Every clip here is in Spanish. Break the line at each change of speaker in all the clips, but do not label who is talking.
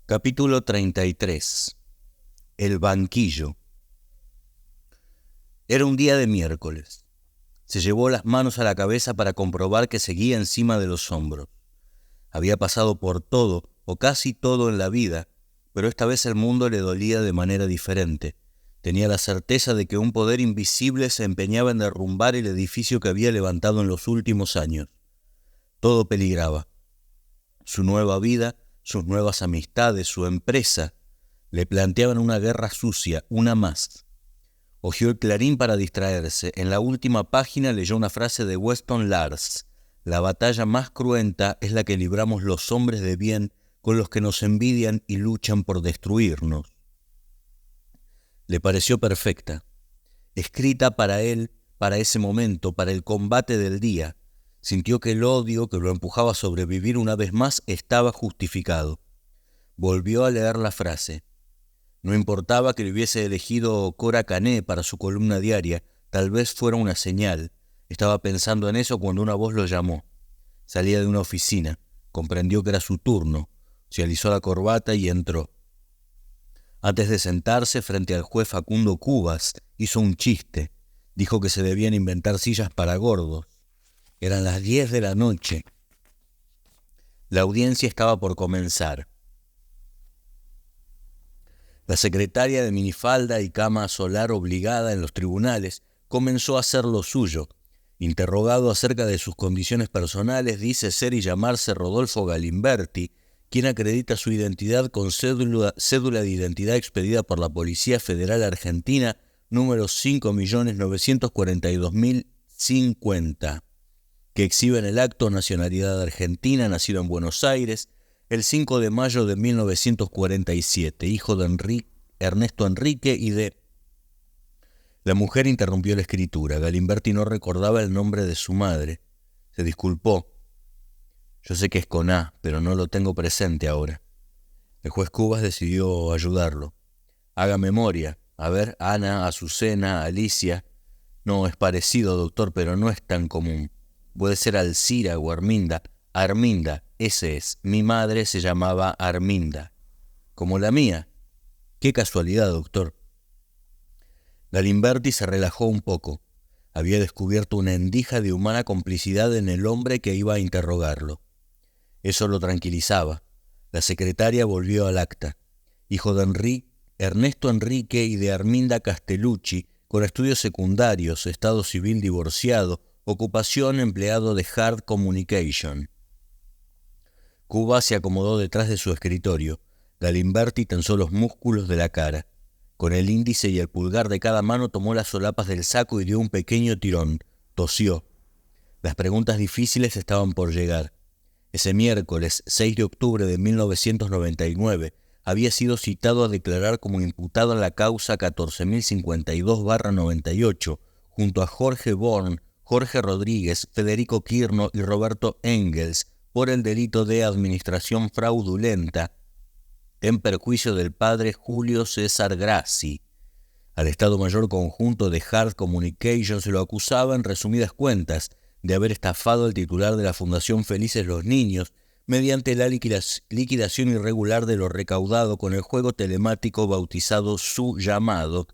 Capítulo 33. El banquillo. Era un día de miércoles. Se llevó las manos a la cabeza para comprobar que seguía encima de los hombros. Había pasado por todo, o casi todo en la vida, pero esta vez el mundo le dolía de manera diferente. Tenía la certeza de que un poder invisible se empeñaba en derrumbar el edificio que había levantado en los últimos años. Todo peligraba. Su nueva vida, sus nuevas amistades, su empresa, le planteaban una guerra sucia, una más. Hojeó el Clarín para distraerse. En la última página leyó una frase de Weston Lars: «La batalla más cruenta es la que libramos los hombres de bien con los que nos envidian y luchan por destruirnos». Le pareció perfecta, escrita para él, para ese momento, para el combate del día. Sintió que el odio que lo empujaba a sobrevivir una vez más estaba justificado. Volvió a leer la frase. No importaba que le hubiese elegido Cora Cané para su columna diaria, tal vez fuera una señal. Estaba pensando en eso cuando una voz lo llamó. Salía de una oficina, comprendió que era su turno, se alisó la corbata y entró. Antes de sentarse frente al juez Facundo Cubas, hizo un chiste. Dijo que se debían inventar sillas para gordos. Eran las 10 de la noche. La audiencia estaba por comenzar. La secretaria de minifalda y cama solar obligada en los tribunales comenzó a hacer lo suyo. Interrogado acerca de sus condiciones personales, dice ser y llamarse Rodolfo Galimberti, quien acredita su identidad con cédula de identidad expedida por la Policía Federal Argentina, número 5.942.050, que exhibe en el acto nacionalidad argentina, nacido en Buenos Aires, el 5 de mayo de 1947, hijo de Ernesto Enrique y de... La mujer interrumpió la escritura. Galimberti no recordaba el nombre de su madre. Se disculpó. Yo sé que es con A, pero no lo tengo presente ahora. El juez Cubas decidió ayudarlo. Haga memoria. A ver, Ana, Azucena, Alicia. No, es parecido, doctor, pero no es tan común. Puede ser Alcira o Arminda. Arminda, ese es. Mi madre se llamaba Arminda. Como la mía. Qué casualidad, doctor. Galimberti se relajó un poco. Había descubierto una endija de humana complicidad en el hombre que iba a interrogarlo. Eso lo tranquilizaba. La secretaria volvió al acta. Hijo de Ernesto Enrique y de Arminda Castellucci, con estudios secundarios, estado civil divorciado, ocupación empleado de Hard Communication. Cuba se acomodó detrás de su escritorio. Galimberti tensó los músculos de la cara. Con el índice y el pulgar de cada mano tomó las solapas del saco y dio un pequeño tirón. Tosió. Las preguntas difíciles estaban por llegar. Ese miércoles, 6 de octubre de 1999, había sido citado a declarar como imputado en la causa 14.052/98, junto a Jorge Born, Jorge Rodríguez, Federico Quirno y Roberto Engels, por el delito de administración fraudulenta en perjuicio del padre Julio César Grassi. Al Estado Mayor Conjunto de Hard Communication se lo acusaba, en resumidas cuentas, de haber estafado al titular de la Fundación Felices los Niños mediante la liquidación irregular de lo recaudado con el juego telemático bautizado Su Llamado,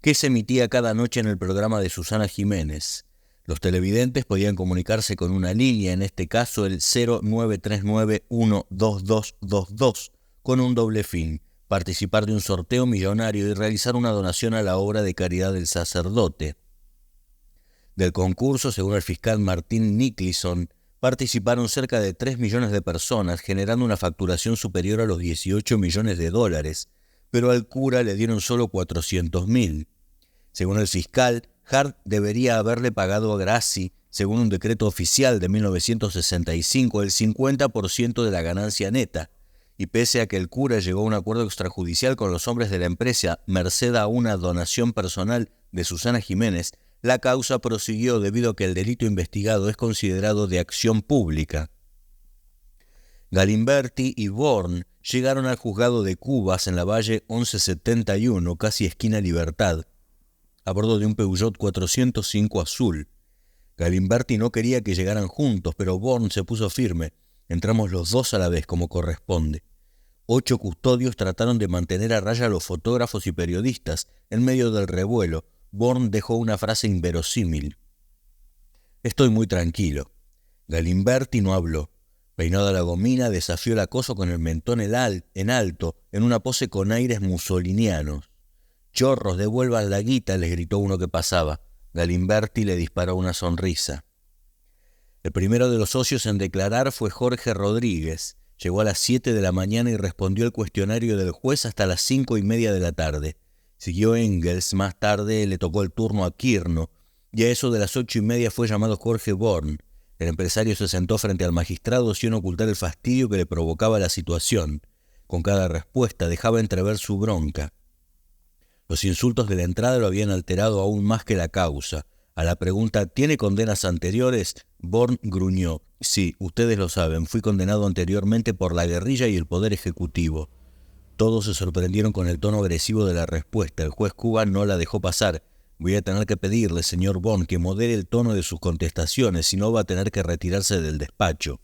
que se emitía cada noche en el programa de Susana Jiménez. Los televidentes podían comunicarse con una línea, en este caso el 0939-12222, con un doble fin: participar de un sorteo millonario y realizar una donación a la obra de caridad del sacerdote. Del concurso, según el fiscal Martín Nicholson, participaron cerca de 3 millones de personas, generando una facturación superior a los 18 millones de dólares, pero al cura le dieron solo 400.000. Según el fiscal, Hart debería haberle pagado a Grassi, según un decreto oficial de 1965, el 50% de la ganancia neta, y pese a que el cura llegó a un acuerdo extrajudicial con los hombres de la empresa, merced a una donación personal de Susana Jiménez, la causa prosiguió debido a que el delito investigado es considerado de acción pública. Galimberti y Born llegaron al juzgado de Cubas en la Valle 1171, casi esquina Libertad, a bordo de un Peugeot 405 azul. Galimberti no quería que llegaran juntos, pero Born se puso firme. Entramos los dos a la vez, como corresponde. 8 custodios trataron de mantener a raya a los fotógrafos y periodistas. En medio del revuelo, Bourne dejó una frase inverosímil. «Estoy muy tranquilo». Galimberti no habló. Peinado a la gomina, desafió el acoso con el mentón en alto, en una pose con aires musolinianos. «Chorros, devuelvan la guita», les gritó uno que pasaba. Galimberti le disparó una sonrisa. El primero de los socios en declarar fue Jorge Rodríguez. Llegó a las 7 de la mañana y respondió el cuestionario del juez hasta las 5:30 de la tarde. Siguió Engels, más tarde le tocó el turno a Quirno, y a eso de las 8:30 fue llamado Jorge Bourne. El empresario se sentó frente al magistrado sin ocultar el fastidio que le provocaba la situación. Con cada respuesta dejaba entrever su bronca. Los insultos de la entrada lo habían alterado aún más que la causa. A la pregunta «¿Tiene condenas anteriores?», Bourne gruñó. «Sí, ustedes lo saben, fui condenado anteriormente por la guerrilla y el poder ejecutivo». Todos se sorprendieron con el tono agresivo de la respuesta. El juez Cuba no la dejó pasar. «Voy a tener que pedirle, señor Bourne, que modere el tono de sus contestaciones, si no va a tener que retirarse del despacho».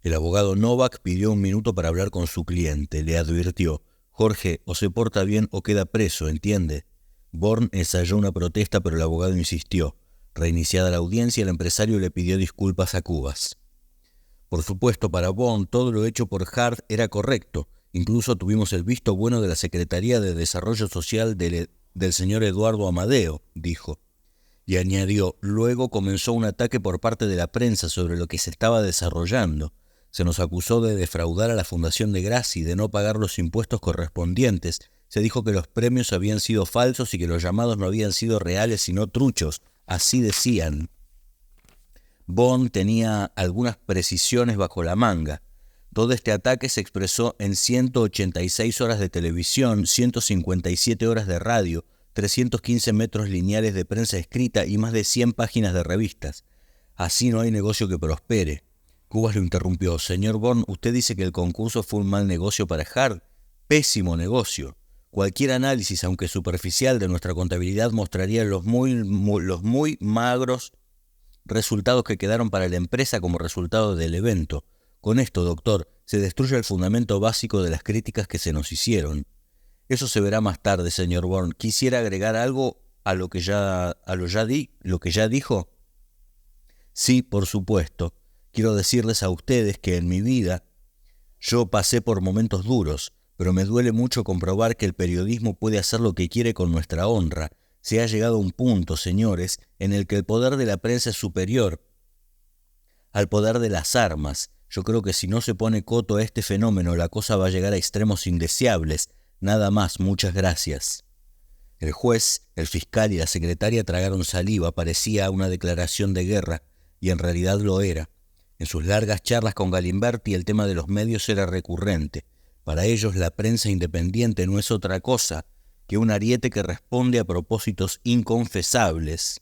El abogado Novak pidió 1 minuto para hablar con su cliente. Le advirtió: «Jorge, o se porta bien o queda preso, ¿entiende?». Bourne ensayó una protesta, pero el abogado insistió. Reiniciada la audiencia, el empresario le pidió disculpas a Cubas. Por supuesto, para Bourne todo lo hecho por Hart era correcto. Incluso tuvimos el visto bueno de la Secretaría de Desarrollo Social del señor Eduardo Amadeo, dijo. Y añadió: «Luego comenzó un ataque por parte de la prensa sobre lo que se estaba desarrollando. Se nos acusó de defraudar a la Fundación de Grassi, de no pagar los impuestos correspondientes. Se dijo que los premios habían sido falsos y que los llamados no habían sido reales sino truchos. Así decían». Bourne tenía algunas precisiones bajo la manga. Todo este ataque se expresó en 186 horas de televisión, 157 horas de radio, 315 metros lineales de prensa escrita y más de 100 páginas de revistas. Así no hay negocio que prospere. Cubas lo interrumpió. «Señor Bourne, usted dice que el concurso fue un mal negocio para Hart. Pésimo negocio. Cualquier análisis, aunque superficial, de nuestra contabilidad mostraría los muy magros resultados que quedaron para la empresa como resultado del evento. Con esto, doctor, se destruye el fundamento básico de las críticas que se nos hicieron». «Eso se verá más tarde, señor Bourne. ¿Quisiera agregar algo a lo que ya dijo?» «Sí, por supuesto. Quiero decirles a ustedes que en mi vida yo pasé por momentos duros, pero me duele mucho comprobar que el periodismo puede hacer lo que quiere con nuestra honra. Se ha llegado a un punto, señores, en el que el poder de la prensa es superior al poder de las armas. Yo creo que si no se pone coto a este fenómeno, la cosa va a llegar a extremos indeseables. Nada más, muchas gracias». El juez, el fiscal y la secretaria tragaron saliva. Parecía una declaración de guerra, y en realidad lo era. En sus largas charlas con Galimberti el tema de los medios era recurrente. Para ellos la prensa independiente no es otra cosa que un ariete que responde a propósitos inconfesables.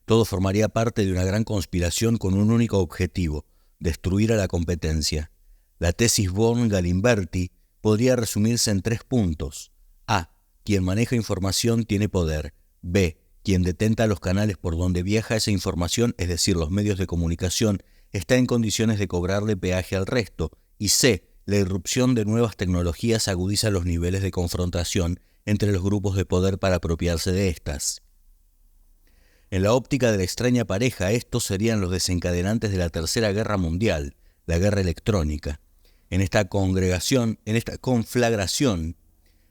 Todo formaría parte de una gran conspiración con un único objetivo: destruir a la competencia. La tesis Bourne-Galimberti podría resumirse en 3 puntos. A. Quien maneja información tiene poder. B. Quien detenta los canales por donde viaja esa información, es decir, los medios de comunicación, está en condiciones de cobrarle peaje al resto. Y C. La irrupción de nuevas tecnologías agudiza los niveles de confrontación entre los grupos de poder para apropiarse de estas. En la óptica de la extraña pareja, estos serían los desencadenantes de la Tercera Guerra Mundial, la guerra electrónica. En esta conflagración,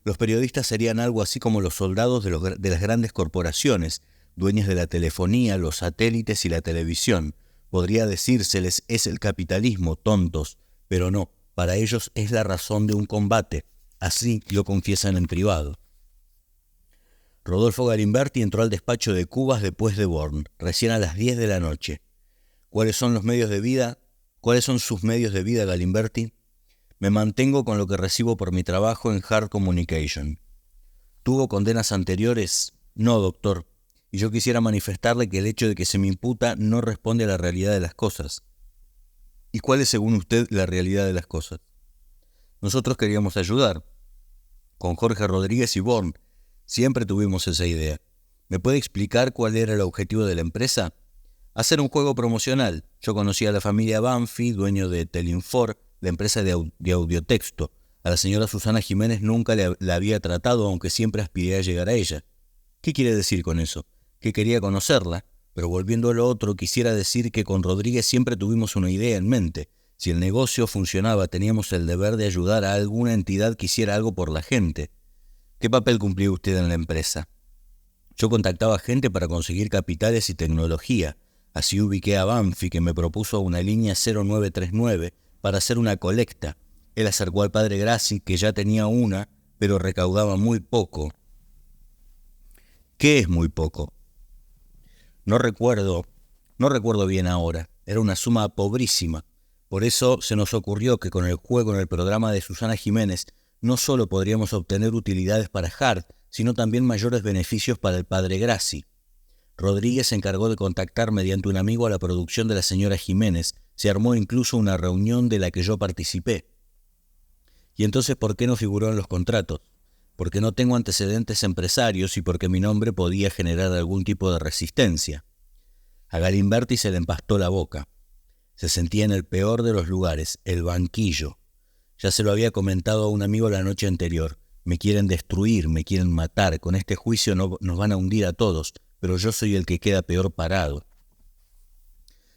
los periodistas serían algo así como los soldados de las grandes corporaciones, dueñas de la telefonía, los satélites y la televisión. Podría decírseles: es el capitalismo, tontos, pero no, para ellos es la razón de un combate. Así lo confiesan en privado. Rodolfo Galimberti entró al despacho de Cubas después de Bourne, recién a las 10 de la noche. ¿Cuáles son sus medios de vida, Galimberti? Me mantengo con lo que recibo por mi trabajo en Hart Communication. ¿Tuvo condenas anteriores? No, doctor. Y yo quisiera manifestarle que el hecho de que se me imputa no responde a la realidad de las cosas. ¿Y cuál es, según usted, la realidad de las cosas? Nosotros queríamos ayudar. Con Jorge Rodríguez y Bourne siempre tuvimos esa idea. ¿Me puede explicar cuál era el objetivo de la empresa? Hacer un juego promocional. Yo conocí a la familia Banfi, dueño de Telinfor, la empresa de audiotexto. A la señora Susana Jiménez nunca la había tratado, aunque siempre aspiré a llegar a ella. ¿Qué quiere decir con eso? Que quería conocerla, pero volviendo a lo otro, quisiera decir que con Rodríguez siempre tuvimos una idea en mente. Si el negocio funcionaba, teníamos el deber de ayudar a alguna entidad que hiciera algo por la gente. ¿Qué papel cumplió usted en la empresa? Yo contactaba gente para conseguir capitales y tecnología. Así ubiqué a Banfi, que me propuso una línea 0939 para hacer una colecta. Él acercó al padre Grassi, que ya tenía una, pero recaudaba muy poco. ¿Qué es muy poco? No recuerdo bien ahora. Era una suma pobrísima. Por eso se nos ocurrió que con el juego en el programa de Susana Jiménez no solo podríamos obtener utilidades para Hart, sino también mayores beneficios para el padre Grassi. Rodríguez se encargó de contactar mediante un amigo a la producción de la señora Jiménez. Se armó incluso una reunión de la que yo participé. ¿Y entonces por qué no figuró en los contratos? Porque no tengo antecedentes empresarios y porque mi nombre podía generar algún tipo de resistencia. A Galimberti se le empastó la boca. Se sentía en el peor de los lugares, el banquillo. Ya se lo había comentado a un amigo la noche anterior. Me quieren destruir, me quieren matar. Con este juicio nos van a hundir a todos, pero yo soy el que queda peor parado.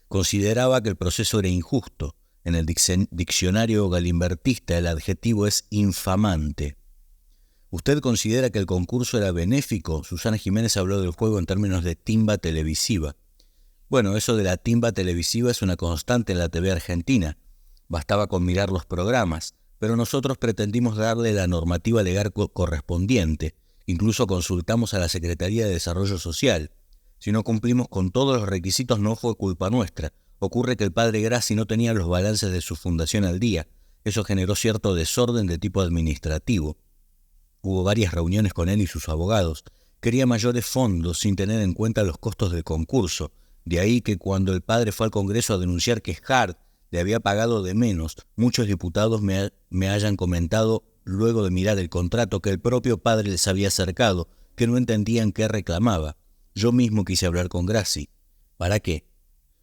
Consideraba que el proceso era injusto. En el diccionario galimbertista el adjetivo es infamante. ¿Usted considera que el concurso era benéfico? Susana Jiménez habló del juego en términos de timba televisiva. Bueno, eso de la timba televisiva es una constante en la TV argentina. Bastaba con mirar los programas, pero nosotros pretendimos darle la normativa legal correspondiente. Incluso consultamos a la Secretaría de Desarrollo Social. Si no cumplimos con todos los requisitos no fue culpa nuestra. Ocurre que el padre Grassi no tenía los balances de su fundación al día. Eso generó cierto desorden de tipo administrativo. Hubo varias reuniones con él y sus abogados. Quería mayores fondos sin tener en cuenta los costos del concurso. De ahí que cuando el padre fue al Congreso a denunciar que Hart le había pagado de menos, muchos diputados me hayan comentado, luego de mirar el contrato, que el propio padre les había acercado, que no entendían qué reclamaba. Yo mismo quise hablar con Grassi. ¿Para qué?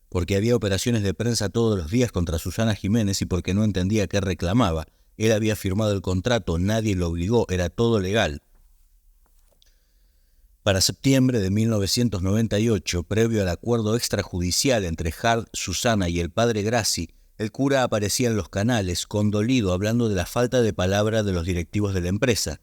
Porque había operaciones de prensa todos los días contra Susana Jiménez y porque no entendía qué reclamaba. Él había firmado el contrato, nadie lo obligó, era todo legal. Para septiembre de 1998, previo al acuerdo extrajudicial entre Hart, Susana y el padre Grassi, el cura aparecía en los canales, condolido, hablando de la falta de palabra de los directivos de la empresa.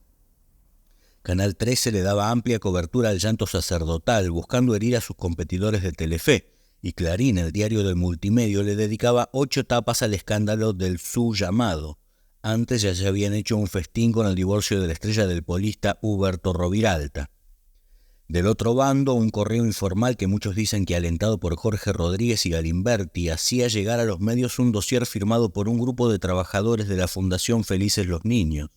Canal 13 le daba amplia cobertura al llanto sacerdotal, buscando herir a sus competidores de Telefe, y Clarín, el diario del multimedio, le dedicaba 8 tapas al escándalo del su llamado. Antes ya se habían hecho un festín con el divorcio de la estrella del polista Huberto Roviralta. Del otro bando, un correo informal que muchos dicen que, alentado por Jorge Rodríguez y Galimberti, hacía llegar a los medios un dossier firmado por un grupo de trabajadores de la Fundación Felices los Niños.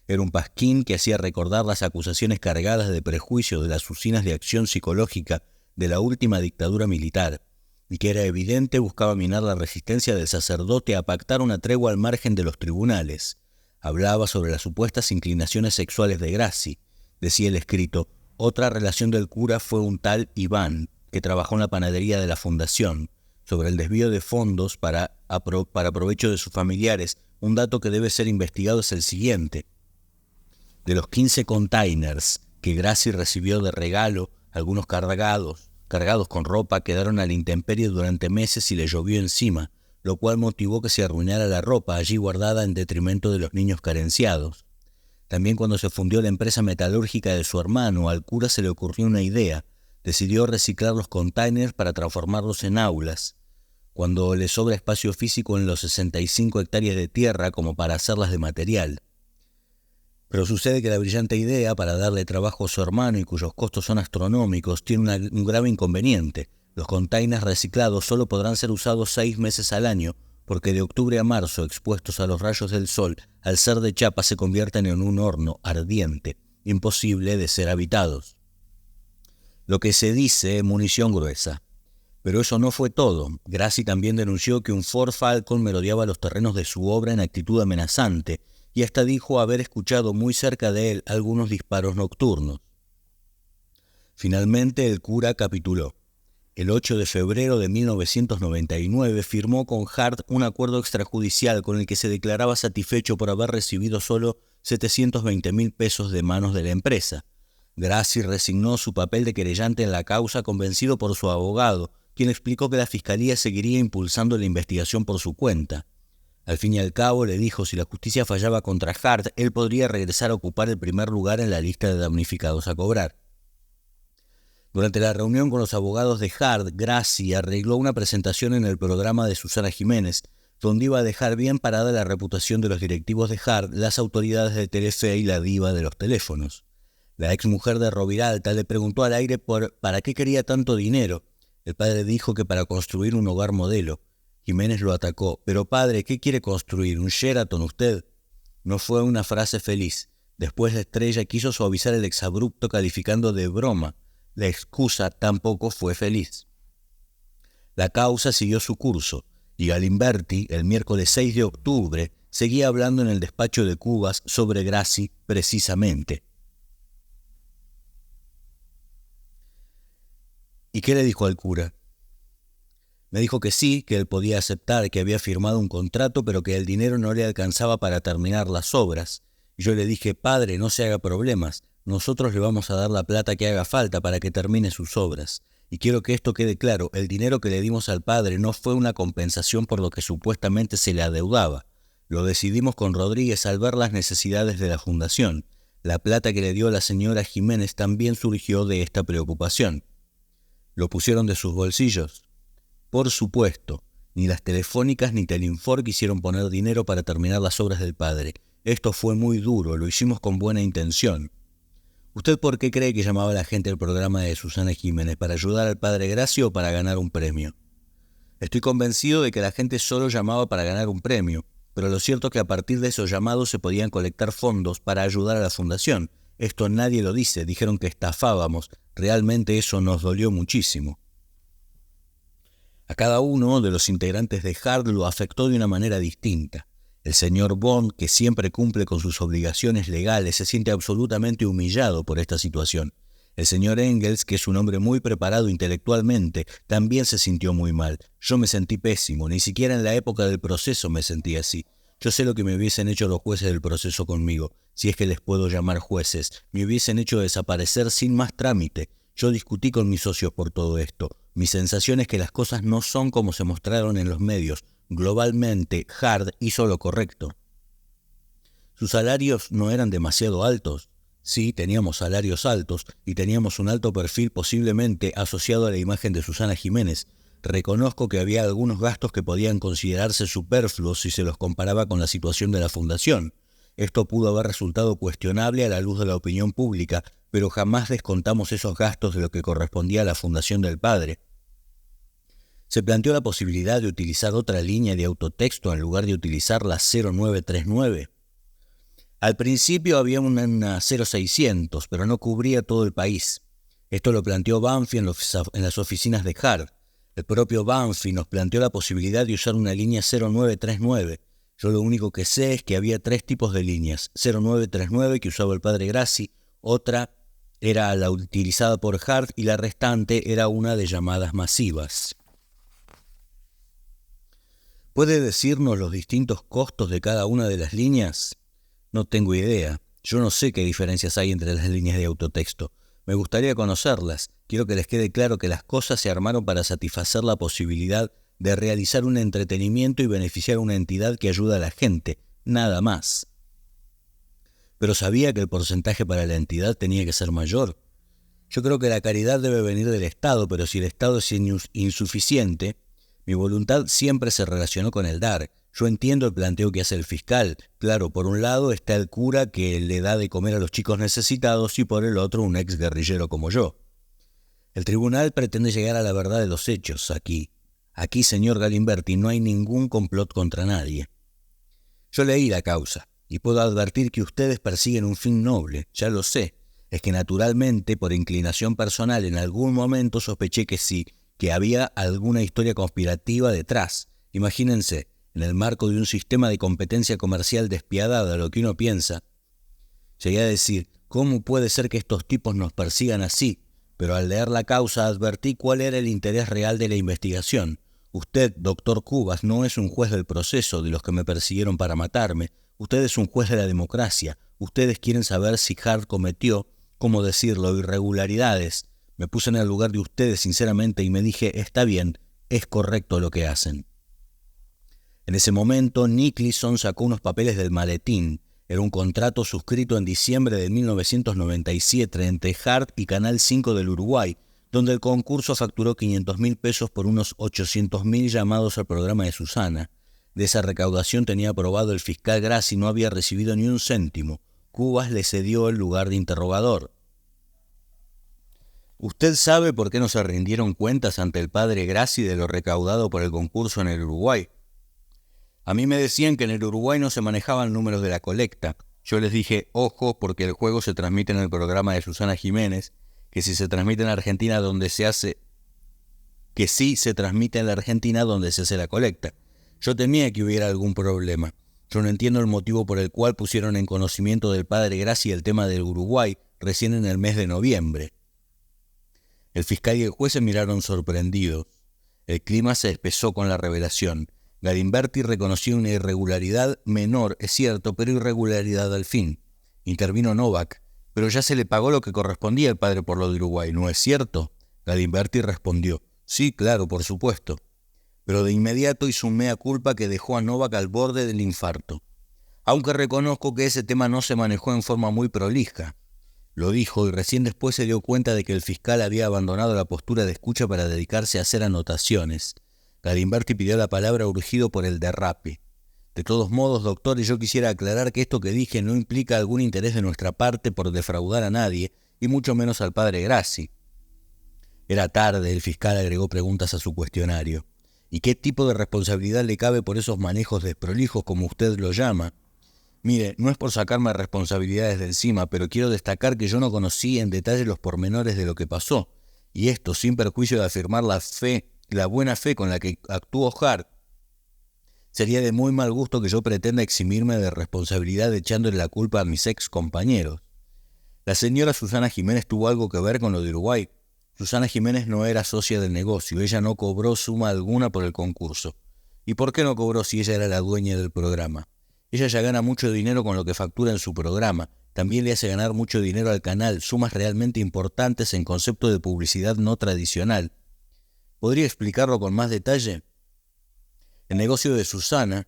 Era un pasquín que hacía recordar las acusaciones cargadas de prejuicio de las usinas de acción psicológica de la última dictadura militar, y que era evidente buscaba minar la resistencia del sacerdote a pactar una tregua al margen de los tribunales. Hablaba sobre las supuestas inclinaciones sexuales de Grassi. Decía el escrito: otra relación del cura fue un tal Iván, que trabajó en la panadería de la fundación. Sobre el desvío de fondos para provecho de sus familiares, un dato que debe ser investigado es el siguiente. De los 15 containers que Grassi recibió de regalo, algunos cargados con ropa, quedaron a la intemperie durante meses y le llovió encima, lo cual motivó que se arruinara la ropa allí guardada en detrimento de los niños carenciados. También cuando se fundió la empresa metalúrgica de su hermano, al cura se le ocurrió una idea. Decidió reciclar los containers para transformarlos en aulas. Cuando le sobra espacio físico en los 65 hectáreas de tierra como para hacerlas de material. Pero sucede que la brillante idea, para darle trabajo a su hermano y cuyos costos son astronómicos, tiene un grave inconveniente. Los containers reciclados solo podrán ser usados 6 meses al año, porque de octubre a marzo, expuestos a los rayos del sol, al ser de chapa se convierten en un horno ardiente, imposible de ser habitados. Lo que se dice, munición gruesa. Pero eso no fue todo. Grassi también denunció que un Ford Falcon merodeaba los terrenos de su obra en actitud amenazante, y hasta dijo haber escuchado muy cerca de él algunos disparos nocturnos. Finalmente el cura capituló. El 8 de febrero de 1999 firmó con Hart un acuerdo extrajudicial con el que se declaraba satisfecho por haber recibido solo 720.000 pesos de manos de la empresa. Grassi resignó su papel de querellante en la causa convencido por su abogado, quien explicó que la fiscalía seguiría impulsando la investigación por su cuenta. Al fin y al cabo, le dijo, si la justicia fallaba contra Hart, él podría regresar a ocupar el primer lugar en la lista de damnificados a cobrar. Durante la reunión con los abogados de Hart, Grassi arregló una presentación en el programa de Susana Jiménez, donde iba a dejar bien parada la reputación de los directivos de Hart, las autoridades de Telefe y la diva de los teléfonos. La exmujer de Roviralta le preguntó al aire para qué quería tanto dinero. El padre dijo que para construir un hogar modelo. Jiménez lo atacó. «Pero padre, ¿qué quiere construir? ¿Un Sheraton usted?» No fue una frase feliz. Después la estrella quiso suavizar el exabrupto calificando de broma. La excusa tampoco fue feliz. La causa siguió su curso, y Galimberti, el miércoles 6 de octubre, seguía hablando en el despacho de Cubas sobre Grassi precisamente. ¿Y qué le dijo al cura? Me dijo que sí, que él podía aceptar que había firmado un contrato, pero que el dinero no le alcanzaba para terminar las obras. Y yo le dije, padre, no se haga problemas, nosotros le vamos a dar la plata que haga falta para que termine sus obras. Y quiero que esto quede claro, el dinero que le dimos al padre no fue una compensación por lo que supuestamente se le adeudaba. Lo decidimos con Rodríguez al ver las necesidades de la fundación. La plata que le dio la señora Jiménez también surgió de esta preocupación. ¿Lo pusieron de sus bolsillos? Por supuesto, ni las Telefónicas ni Telinfor quisieron poner dinero para terminar las obras del padre. Esto fue muy duro, lo hicimos con buena intención. ¿Usted por qué cree que llamaba a la gente al programa de Susana Jiménez? ¿Para ayudar al padre Grassi o para ganar un premio? Estoy convencido de que la gente solo llamaba para ganar un premio, pero lo cierto es que a partir de esos llamados se podían colectar fondos para ayudar a la fundación. Esto nadie lo dice, dijeron que estafábamos. Realmente eso nos dolió muchísimo. A cada uno de los integrantes de Hart lo afectó de una manera distinta. El señor Bond, que siempre cumple con sus obligaciones legales, se siente absolutamente humillado por esta situación. El señor Engels, que es un hombre muy preparado intelectualmente, también se sintió muy mal. Yo me sentí pésimo, ni siquiera en la época del proceso me sentí así. Yo sé lo que me hubiesen hecho los jueces del proceso conmigo, si es que les puedo llamar jueces. Me hubiesen hecho desaparecer sin más trámite. Yo discutí con mis socios por todo esto. Mi sensación es que las cosas no son como se mostraron en los medios. Globalmente, Hart hizo lo correcto. ¿Sus salarios no eran demasiado altos? Sí, teníamos salarios altos y teníamos un alto perfil posiblemente asociado a la imagen de Susana Jiménez. Reconozco que había algunos gastos que podían considerarse superfluos si se los comparaba con la situación de la fundación. Esto pudo haber resultado cuestionable a la luz de la opinión pública, pero jamás descontamos esos gastos de lo que correspondía a la fundación del padre. Se planteó la posibilidad de utilizar otra línea de autotexto en lugar de utilizar la 0939. Al principio había una 0600, pero no cubría todo el país. Esto lo planteó Banfi en las oficinas de Hart. El propio Banfi nos planteó la posibilidad de usar una línea 0939. Yo lo único que sé es que había 3 tipos de líneas. 0939 que usaba el padre Grassi, otra era la utilizada por Hart y la restante era una de llamadas masivas. ¿Puede decirnos los distintos costos de cada una de las líneas? No tengo idea. Yo no sé qué diferencias hay entre las líneas de autotexto. Me gustaría conocerlas. Quiero que les quede claro que las cosas se armaron para satisfacer la posibilidad de realizar un entretenimiento y beneficiar a una entidad que ayuda a la gente. Nada más. Pero sabía que el porcentaje para la entidad tenía que ser mayor. Yo creo que la caridad debe venir del Estado, pero si el Estado es insuficiente, mi voluntad siempre se relacionó con el dar. Yo entiendo el planteo que hace el fiscal. Claro, por un lado está el cura que le da de comer a los chicos necesitados y por el otro un ex guerrillero como yo. El tribunal pretende llegar a la verdad de los hechos aquí. Aquí, señor Galimberti, no hay ningún complot contra nadie. Yo leí la causa y puedo advertir que ustedes persiguen un fin noble, ya lo sé. Es que naturalmente, por inclinación personal, en algún momento sospeché que sí, que había alguna historia conspirativa detrás. Imagínense, en el marco de un sistema de competencia comercial despiadada, lo que uno piensa, llegué a decir, ¿cómo puede ser que estos tipos nos persigan así? pero al leer la causa advertí cuál era el interés real de la investigación. Usted, doctor Cubas, no es un juez del proceso de los que me persiguieron para matarme. Usted es un juez de la democracia. Ustedes quieren saber si Hart cometió, ¿cómo decirlo?, irregularidades. Me puse en el lugar de ustedes sinceramente y me dije, está bien, es correcto lo que hacen. En ese momento, Nicholson sacó unos papeles del maletín. Era un contrato suscrito en diciembre de 1997 entre Hart y Canal 5 del Uruguay, donde el concurso facturó 500.000 pesos por unos 800.000 llamados al programa de Susana. De esa recaudación tenía aprobado el fiscal Grassi, no había recibido ni un céntimo. Cubas le cedió el lugar de interrogador. ¿Usted sabe por qué no se rindieron cuentas ante el padre Grassi de lo recaudado por el concurso en el Uruguay? A mí me decían que en el Uruguay no se manejaban números de la colecta. Yo les dije, ojo, porque el juego se transmite en el programa de Susana Jiménez, que si se transmite en Argentina donde se hace... que sí se transmite en la Argentina donde se hace la colecta. Yo temía que hubiera algún problema. Yo no entiendo el motivo por el cual pusieron en conocimiento del padre Grassi el tema del Uruguay recién en el mes de noviembre. El fiscal y el juez se miraron sorprendidos. El clima se espesó con la revelación. Galimberti reconoció una irregularidad menor, es cierto, pero irregularidad al fin. Intervino Novak. Pero ya se le pagó lo que correspondía al padre por lo de Uruguay, ¿no es cierto? Galimberti respondió, sí, claro, por supuesto. Pero de inmediato hizo un mea culpa que dejó a Novak al borde del infarto. Aunque reconozco que ese tema no se manejó en forma muy prolija. Lo dijo y recién después se dio cuenta de que el fiscal había abandonado la postura de escucha para dedicarse a hacer anotaciones. Galimberti pidió la palabra urgido por el derrape. De todos modos, doctor, yo quisiera aclarar que esto que dije no implica algún interés de nuestra parte por defraudar a nadie, y mucho menos al padre Grassi. Era tarde, el fiscal agregó preguntas a su cuestionario. ¿Y qué tipo de responsabilidad le cabe por esos manejos desprolijos como usted lo llama? Mire, no es por sacarme responsabilidades de encima, pero quiero destacar que yo no conocí en detalle los pormenores de lo que pasó, y esto sin perjuicio de afirmar la buena fe con la que actuó Hart. Sería de muy mal gusto que yo pretenda eximirme de responsabilidad echándole la culpa a mis ex compañeros. La señora Susana Jiménez tuvo algo que ver con lo de Uruguay. Susana Jiménez no era socia del negocio, ella no cobró suma alguna por el concurso. ¿Y por qué no cobró si ella era la dueña del programa? Ella ya gana mucho dinero con lo que factura en su programa, también le hace ganar mucho dinero al canal, sumas realmente importantes en concepto de publicidad no tradicional. ¿Podría explicarlo con más detalle? El negocio de Susana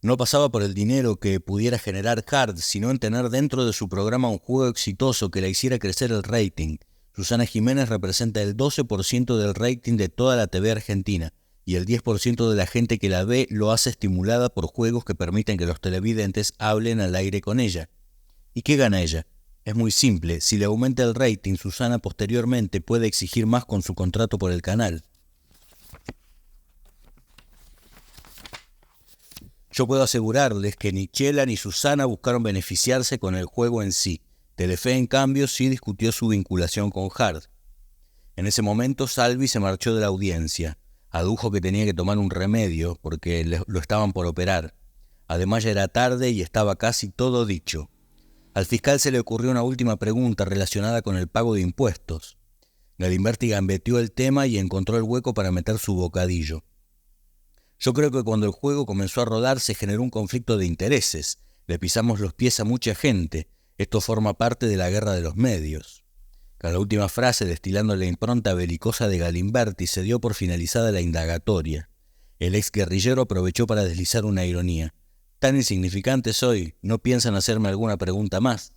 no pasaba por el dinero que pudiera generar Hart, sino en tener dentro de su programa un juego exitoso que le hiciera crecer el rating. Susana Jiménez representa el 12% del rating de toda la TV argentina, y el 10% de la gente que la ve lo hace estimulada por juegos que permiten que los televidentes hablen al aire con ella. ¿Y qué gana ella? Es muy simple, si le aumenta el rating, Susana posteriormente puede exigir más con su contrato por el canal. Yo puedo asegurarles que ni Chela ni Susana buscaron beneficiarse con el juego en sí. Telefe, en cambio, sí discutió su vinculación con Hart. En ese momento, Salvi se marchó de la audiencia. Adujo que tenía que tomar un remedio porque lo estaban por operar. Además, ya era tarde y estaba casi todo dicho. Al fiscal se le ocurrió una última pregunta relacionada con el pago de impuestos. Galimberti gambeteó el tema y encontró el hueco para meter su bocadillo. Yo creo que cuando el juego comenzó a rodar se generó un conflicto de intereses. Le pisamos los pies a mucha gente. Esto forma parte de la guerra de los medios. Con la última frase, destilando la impronta belicosa de Galimberti, se dio por finalizada la indagatoria. El ex guerrillero aprovechó para deslizar una ironía. Tan insignificante soy, ¿no piensan hacerme alguna pregunta más?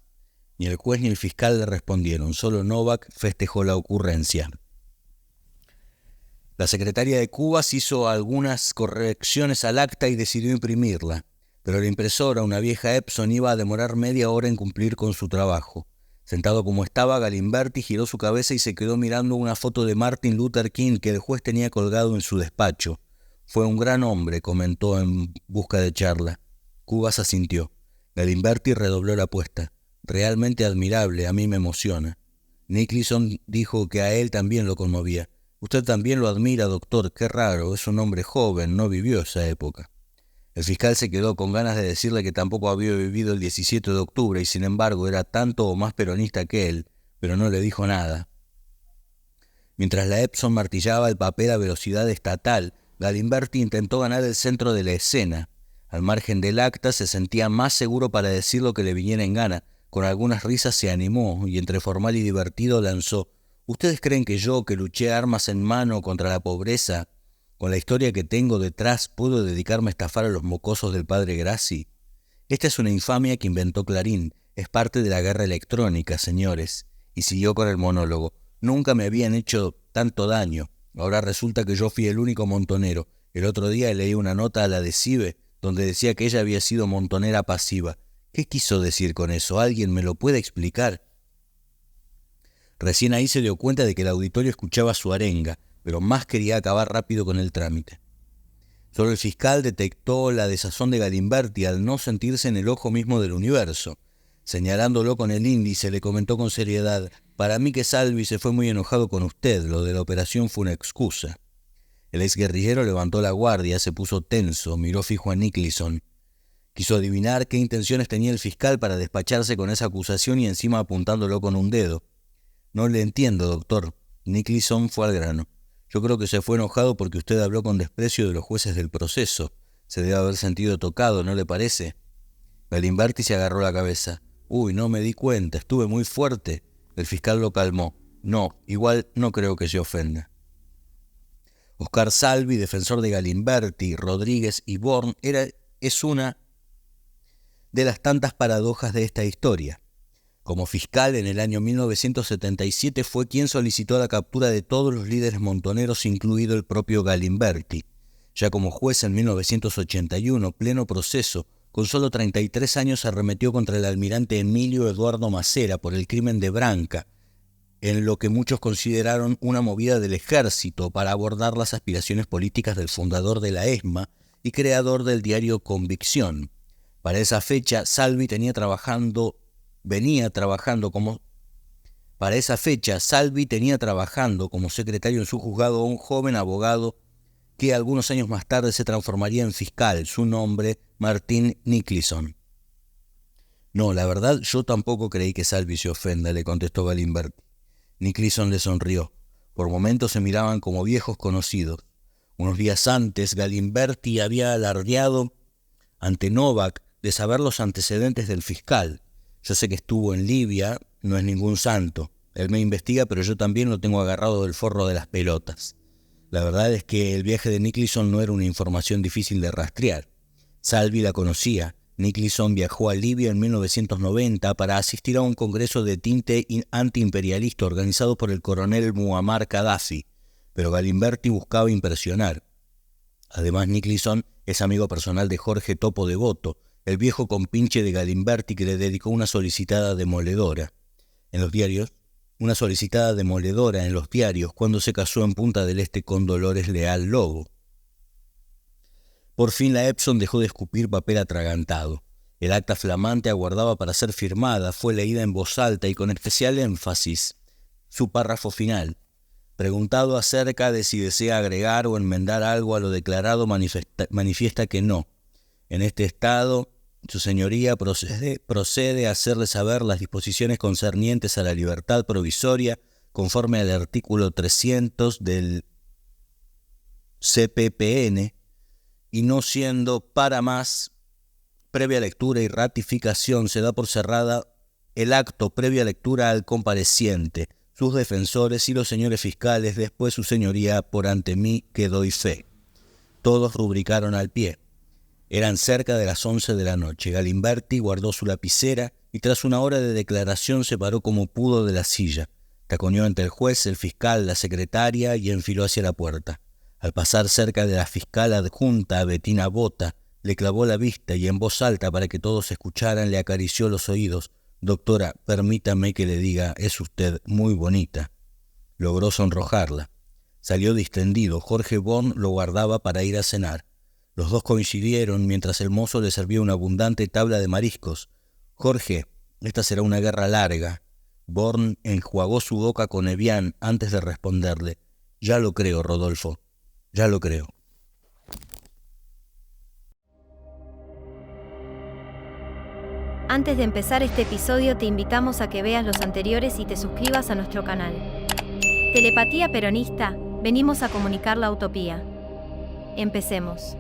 Ni el juez ni el fiscal le respondieron, solo Novak festejó la ocurrencia. La secretaria de Cubas hizo algunas correcciones al acta y decidió imprimirla, pero la impresora, una vieja Epson, iba a demorar media hora en cumplir con su trabajo. Sentado como estaba, Galimberti giró su cabeza y se quedó mirando una foto de Martin Luther King que el juez tenía colgado en su despacho. Fue un gran hombre, comentó en busca de charla. Cubas asintió. Galimberti redobló la apuesta. Realmente admirable, a mí me emociona. Nicholson dijo que a él también lo conmovía. Usted también lo admira, doctor, qué raro, es un hombre joven, no vivió esa época. El fiscal se quedó con ganas de decirle que tampoco había vivido el 17 de octubre y sin embargo era tanto o más peronista que él, pero no le dijo nada. Mientras la Epson martillaba el papel a velocidad estatal, Galimberti intentó ganar el centro de la escena. Al margen del acta se sentía más seguro para decir lo que le viniera en gana. Con algunas risas se animó y entre formal y divertido lanzó: ¿Ustedes creen que yo, que luché armas en mano contra la pobreza, con la historia que tengo detrás, puedo dedicarme a estafar a los mocosos del padre Grassi? Esta es una infamia que inventó Clarín. Es parte de la guerra electrónica, señores. Y siguió con el monólogo. Nunca me habían hecho tanto daño. Ahora resulta que yo fui el único montonero. El otro día leí una nota a la de Cibe donde decía que ella había sido montonera pasiva. ¿Qué quiso decir con eso? ¿Alguien me lo puede explicar? Recién ahí se dio cuenta de que el auditorio escuchaba su arenga, pero más quería acabar rápido con el trámite. Solo el fiscal detectó la desazón de Galimberti al no sentirse en el ojo mismo del universo. Señalándolo con el índice, le comentó con seriedad: «Para mí que Salvi se fue muy enojado con usted. Lo de la operación fue una excusa». El exguerrillero levantó la guardia, se puso tenso, miró fijo a Nicholson. Quiso adivinar qué intenciones tenía el fiscal para despacharse con esa acusación y encima apuntándolo con un dedo. «No le entiendo, doctor». Nicholson fue al grano. «Yo creo que se fue enojado porque usted habló con desprecio de los jueces del proceso. Se debe haber sentido tocado, ¿no le parece?» Galimberti se agarró la cabeza. «Uy, no me di cuenta, estuve muy fuerte». El fiscal lo calmó. «No, igual no creo que se ofenda». Oscar Salvi, defensor de Galimberti, Rodríguez y Born, es una de las tantas paradojas de esta historia. Como fiscal, en el año 1977 fue quien solicitó la captura de todos los líderes montoneros, incluido el propio Galimberti. Ya como juez en 1981, pleno proceso, con solo 33 años arremetió contra el almirante Emilio Eduardo Macera por el crimen de Branca, en lo que muchos consideraron una movida del ejército para abordar las aspiraciones políticas del fundador de la ESMA y creador del diario Convicción. Para esa fecha, Salvi venía trabajando como secretario en su juzgado a un joven abogado que algunos años más tarde se transformaría en fiscal, su nombre Martín Nicholson. «No, la verdad, yo tampoco creí que Salvi se ofenda», le contestó Galimberti. Nicholson le sonrió. Por momentos se miraban como viejos conocidos. Unos días antes, Galimberti había alardeado ante Novak de saber los antecedentes del fiscal. «Yo sé que estuvo en Libia, no es ningún santo. Él me investiga, pero yo también lo tengo agarrado del forro de las pelotas». La verdad es que el viaje de Nicholson no era una información difícil de rastrear. Salvi la conocía. Nicholson viajó a Libia en 1990 para asistir a un congreso de tinte antiimperialista organizado por el coronel Muammar Gaddafi, pero Galimberti buscaba impresionar. Además, Nicholson es amigo personal de Jorge Topo Devoto, el viejo compinche de Galimberti que le dedicó una solicitada demoledora en los diarios cuando se casó en Punta del Este con Dolores Leal Lobo. Por fin la Epson dejó de escupir papel atragantado. El acta flamante aguardaba para ser firmada, fue leída en voz alta y con especial énfasis su párrafo final. Preguntado acerca de si desea agregar o enmendar algo a lo declarado, manifiesta que no. En este estado, su señoría procede a hacerle saber las disposiciones concernientes a la libertad provisoria conforme al artículo 300 del CPPN, y no siendo para más, previa lectura y ratificación, se da por cerrada el acto previa lectura al compareciente, sus defensores y los señores fiscales, después su señoría, por ante mí que doy fe. Todos rubricaron al pie. Eran cerca de las 11 de la noche. Galimberti guardó su lapicera y tras una hora de declaración se paró como pudo de la silla. Taconeó entre el juez, el fiscal, la secretaria y enfiló hacia la puerta. Al pasar cerca de la fiscal adjunta, Bettina Bota, le clavó la vista y en voz alta para que todos escucharan le acarició los oídos. «Doctora, permítame que le diga, es usted muy bonita». Logró sonrojarla. Salió distendido. Jorge Born lo guardaba para ir a cenar. Los dos coincidieron mientras el mozo le servía una abundante tabla de mariscos. «Jorge, esta será una guerra larga». Born enjuagó su boca con Evian antes de responderle. «Ya lo creo, Rodolfo, ya lo creo».
Antes de empezar este episodio te invitamos a que veas los anteriores y te suscribas a nuestro canal. Telepatía Peronista, venimos a comunicar la utopía. Empecemos.